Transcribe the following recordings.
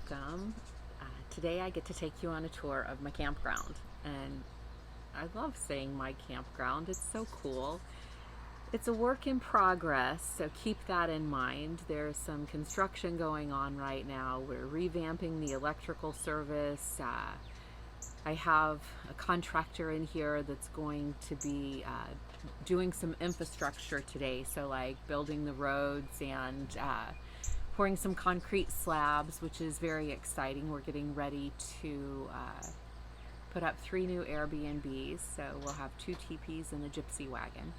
welcome. Today I get to take you on a tour of my campground, and I love saying my campground. It's so cool. It's a work in progress, so keep that in mind. There's some construction going on right now. We're revamping the electrical service. I have a contractor in here that's going to be doing some infrastructure today, so like building the roads and pouring some concrete slabs, which is very exciting. We're getting ready to put up 3 new Airbnbs, so we'll have 2 teepees and a gypsy wagon.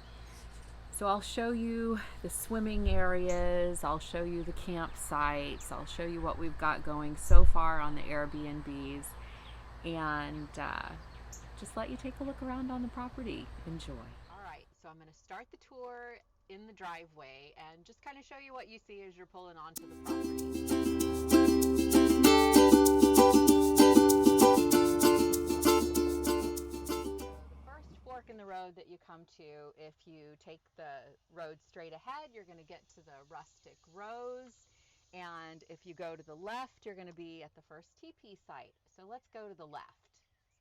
So I'll show you the swimming areas, I'll show you the campsites, I'll show you what we've got going so far on the Airbnbs, and just let you take a look around on the property. Enjoy. All right, so I'm going to start the tour in the driveway and just kind of show you what you see as you're pulling onto the property. In the road that you come to, if you take the road straight ahead, you're going to get to the rustic rose, and if you go to the left, you're going to be at the first teepee site. So let's go to the left.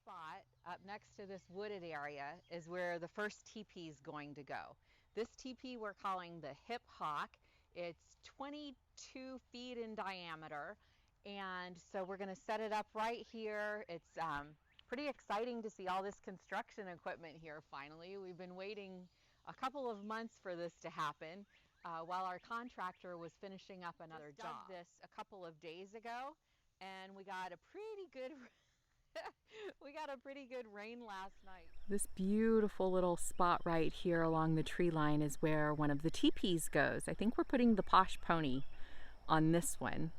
Spot up next to this wooded area is where the first teepee is going to go. This teepee we're calling the Hip Hawk. It's 22 feet in diameter, and so we're going to set it up right here. It's pretty exciting to see all this construction equipment here finally. We've been waiting a couple of months for this to happen while our contractor was finishing up another job. This a couple of days ago, and we got a pretty good rain last night. This beautiful little spot right here along the tree line is where one of the teepees goes. I think we're putting the Posh Pony on this one.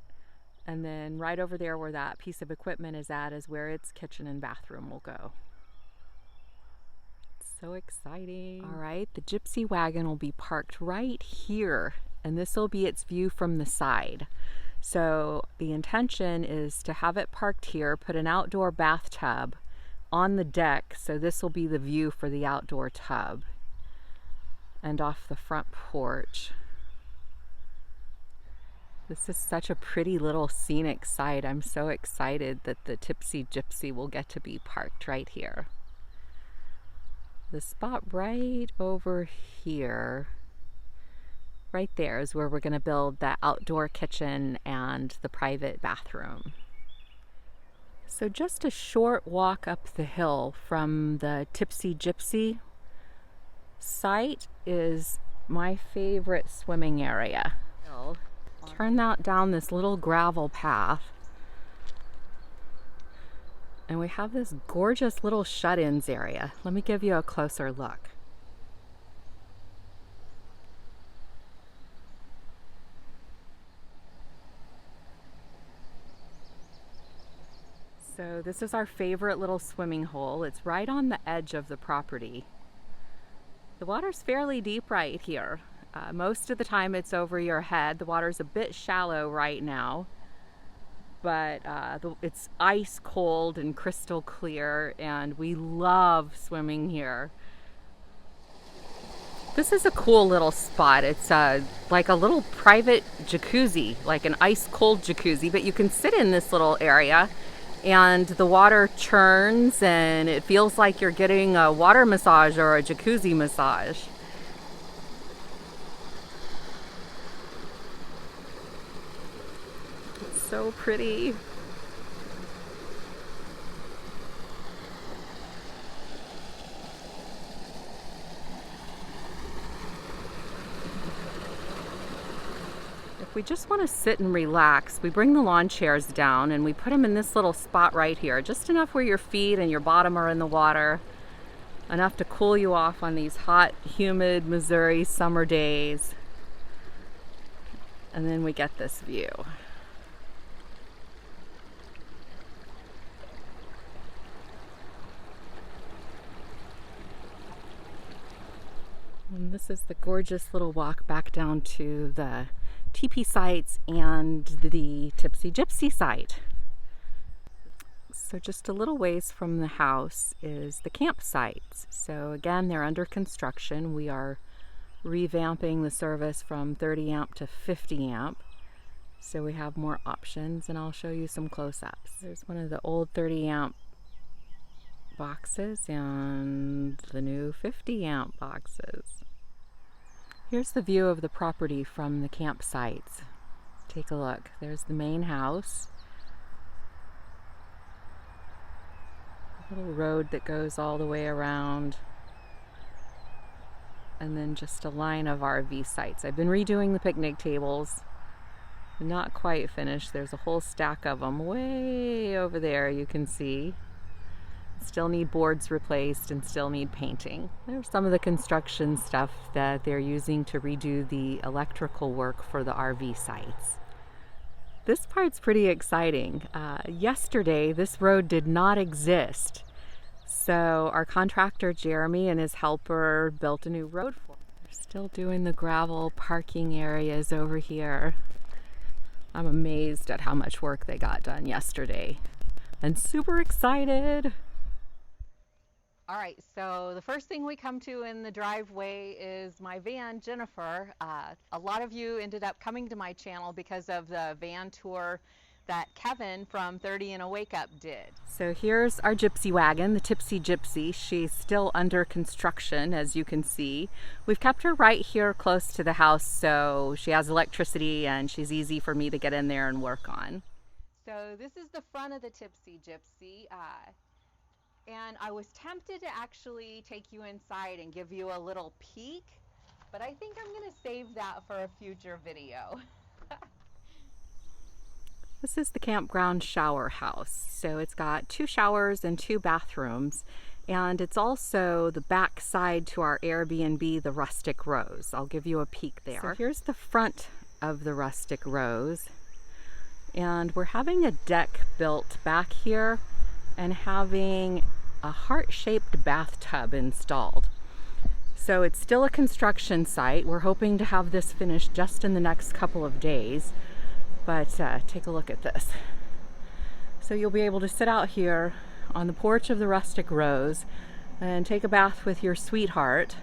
And then right over there where that piece of equipment is at is where its kitchen and bathroom will go. It's so exciting. All right, the gypsy wagon will be parked right here, and this will be its view from the side. So the intention is to have it parked here, put an outdoor bathtub on the deck, so this will be the view for the outdoor tub and off the front porch. This is such a pretty little scenic site. I'm so excited that the Tipsy Gypsy will get to be parked right here. The spot right over here, right there, is where we're going to build the outdoor kitchen and the private bathroom. So just a short walk up the hill from the Tipsy Gypsy site is my favorite swimming area. Turn out down this little gravel path, and we have this gorgeous little shut-ins area. Let me give you a closer look. So this is our favorite little swimming hole. It's right on the edge of the property. The water's fairly deep right here. Most of the time it's over your head. The water's a bit shallow right now, but it's ice cold and crystal clear, and we love swimming here. This is a cool little spot. It's like a little private jacuzzi, like an ice cold jacuzzi, but you can sit in this little area and the water churns and it feels like you're getting a water massage or a jacuzzi massage. So pretty. If we just want to sit and relax, we bring the lawn chairs down and we put them in this little spot right here, just enough where your feet and your bottom are in the water, enough to cool you off on these hot, humid Missouri summer days. And then we get this view. And this is the gorgeous little walk back down to the teepee sites and the Tipsy Gypsy site. So just a little ways from the house is the campsites. So again, they're under construction. We are revamping the service from 30 amp to 50 amp. So we have more options, and I'll show you some close-ups. There's one of the old 30 amp boxes and the new 50 amp boxes. Here's the view of the property from the campsites. Take a look. There's the main house. A little road that goes all the way around. And then just a line of RV sites. I've been redoing the picnic tables. Not quite finished. There's a whole stack of them way over there, you can see. Still need boards replaced and still need painting. There's some of the construction stuff that they're using to redo the electrical work for the RV sites. This part's pretty exciting. Yesterday, this road did not exist. So our contractor, Jeremy, and his helper built a new road for it. They're still doing the gravel parking areas over here. I'm amazed at how much work they got done yesterday and super excited. All right, so the first thing we come to in the driveway is my van, Jennifer. A lot of you ended up coming to my channel because of the van tour that Kevin from 30 and a Wake Up did. So here's our gypsy wagon, the Tipsy Gypsy. She's still under construction, as you can see. We've kept her right here close to the house, so she has electricity and she's easy for me to get in there and work on. So this is the front of the Tipsy Gypsy. And I was tempted to actually take you inside and give you a little peek, but I think I'm gonna save that for a future video. This is the Campground shower house. So it's got 2 showers and 2 bathrooms, and it's also the back side to our Airbnb, the Rustic Rose. I'll give you a peek there. So here's the front of the Rustic Rose, and we're having a deck built back here and having a heart-shaped bathtub installed. So it's still a construction site. We're hoping to have this finished just in the next couple of days, but take a look at this. So you'll be able to sit out here on the porch of the Rustic Rose and take a bath with your sweetheart.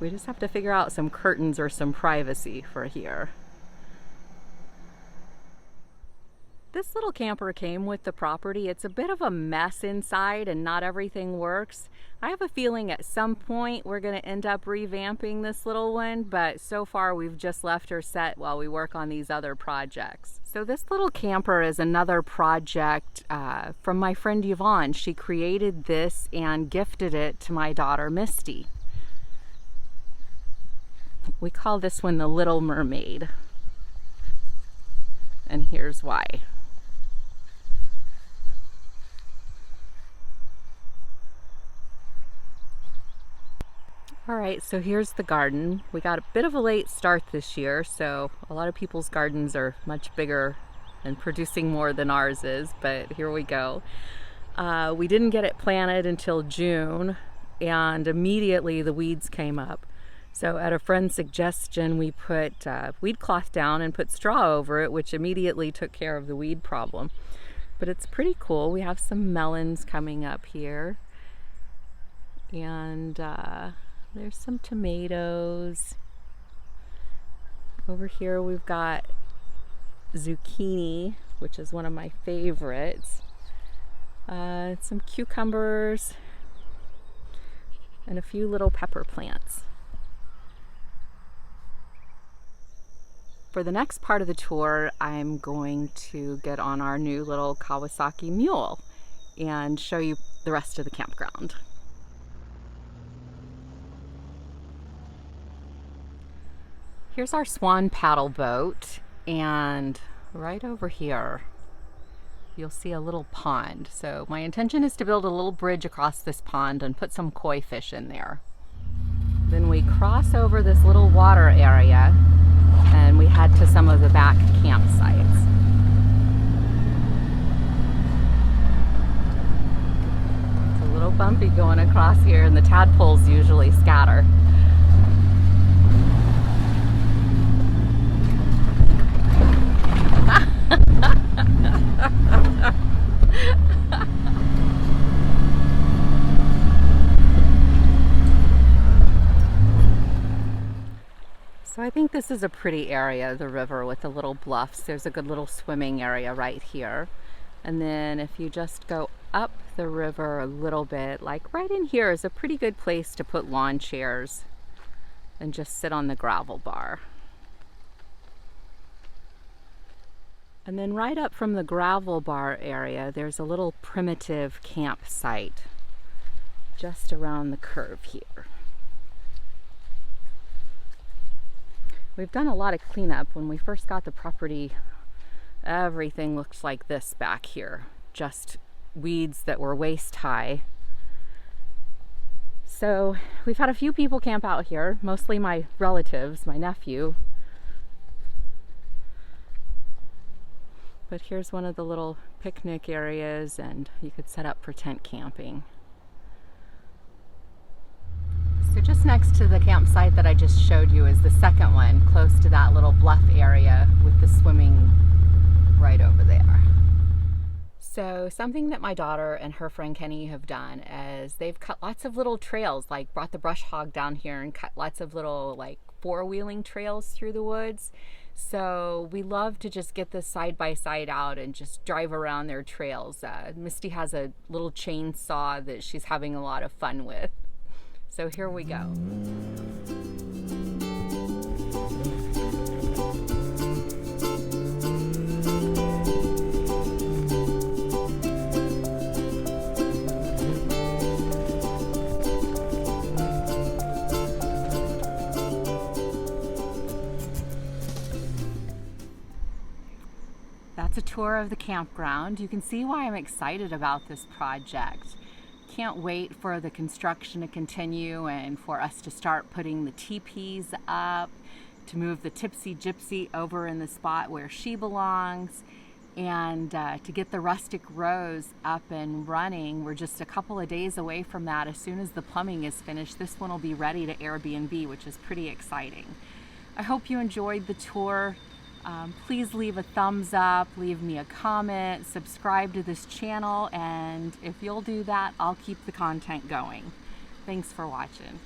We just have to figure out some curtains or some privacy for here. This little camper came with the property. It's a bit of a mess inside and not everything works. I have a feeling at some point we're going to end up revamping this little one, but so far we've just left her set while we work on these other projects. So this little camper is another project from my friend Yvonne. She created this and gifted it to my daughter Misty. We call this one the Little Mermaid, and here's why. All right, so here's the garden. We got a bit of a late start this year, so a lot of people's gardens are much bigger and producing more than ours is, but here we go. We didn't get it planted until June, and immediately the weeds came up. So at a friend's suggestion, we put weed cloth down and put straw over it, which immediately took care of the weed problem. But it's pretty cool. We have some melons coming up here, and there's some tomatoes. Over here we've got zucchini, which is one of my favorites. Some cucumbers and a few little pepper plants. For the next part of the tour, I'm going to get on our new little Kawasaki mule and show you the rest of the campground. Here's our swan paddle boat, and right over here you'll see a little pond. So my intention is to build a little bridge across this pond and put some koi fish in there. Then we cross over this little water area and we head to some of the back campsites. It's a little bumpy going across here, and the tadpoles usually scatter. So I think this is a pretty area, the river with the little bluffs. There's a good little swimming area right here. And then if you just go up the river a little bit, like right in here is a pretty good place to put lawn chairs and just sit on the gravel bar. And then right up from the gravel bar area, there's a little primitive campsite just around the curve here. We've done a lot of cleanup. When we first got the property, everything looks like this back here. Just weeds that were waist high. So we've had a few people camp out here, mostly my relatives, my nephew. But here's one of the little picnic areas, and you could set up for tent camping. So just next to the campsite that I just showed you is the second one, close to that little bluff area with the swimming right over there. So something that my daughter and her friend Kenny have done is they've cut lots of little trails, like brought the brush hog down here and cut lots of little like four-wheeling trails through the woods. So we love to just get this side by side out and just drive around their trails. Misty has a little chainsaw that she's having a lot of fun with. So here we go. That's a tour of the campground. You can see why I'm excited about this project. Can't wait for the construction to continue and for us to start putting the teepees up, to move the Tipsy Gypsy over in the spot where she belongs, and to get the Rustic Rose up and running. We're just a couple of days away from that. As soon as the plumbing is finished, this one will be ready to Airbnb, which is pretty exciting. I hope you enjoyed the tour. Please leave a thumbs up, leave me a comment, subscribe to this channel, and if you'll do that, I'll keep the content going. Thanks for watching.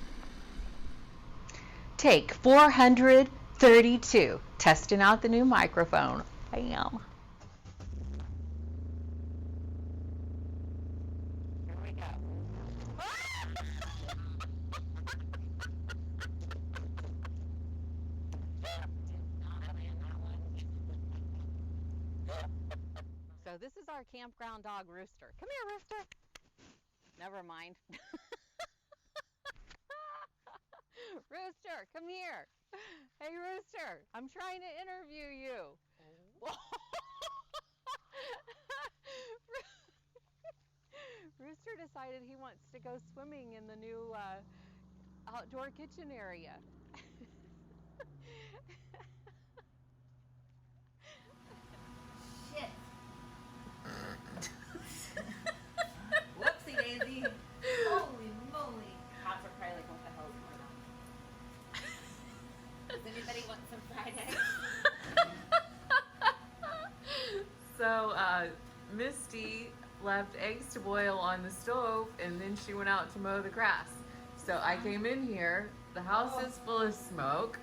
Take 432, testing out the new microphone. Bam. Here we go. So this is our campground dog, Rooster. Come here, Rooster. Never mind. Rooster, come here. Hey, Rooster, I'm trying to interview you. Rooster decided he wants to go swimming in the new outdoor kitchen area. Shit. Whoopsie daisy. Holy moly. Cops are probably like, what the hell is going on? Does anybody want some fried eggs? So, Misty left eggs to boil on the stove, and then she went out to mow the grass. So I came in here, the house is full of smoke.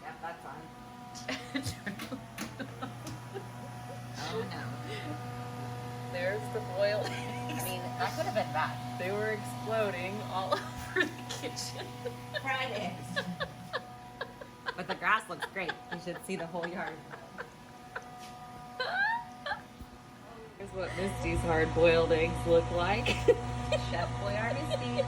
Yep, that's on. Oh no. There's the boiled eggs. I mean, that could have been bad. They were exploding all over the kitchen. Fried eggs. But the grass looks great. You should see the whole yard. Here's what Misty's hard-boiled eggs look like. Chef Boyardee.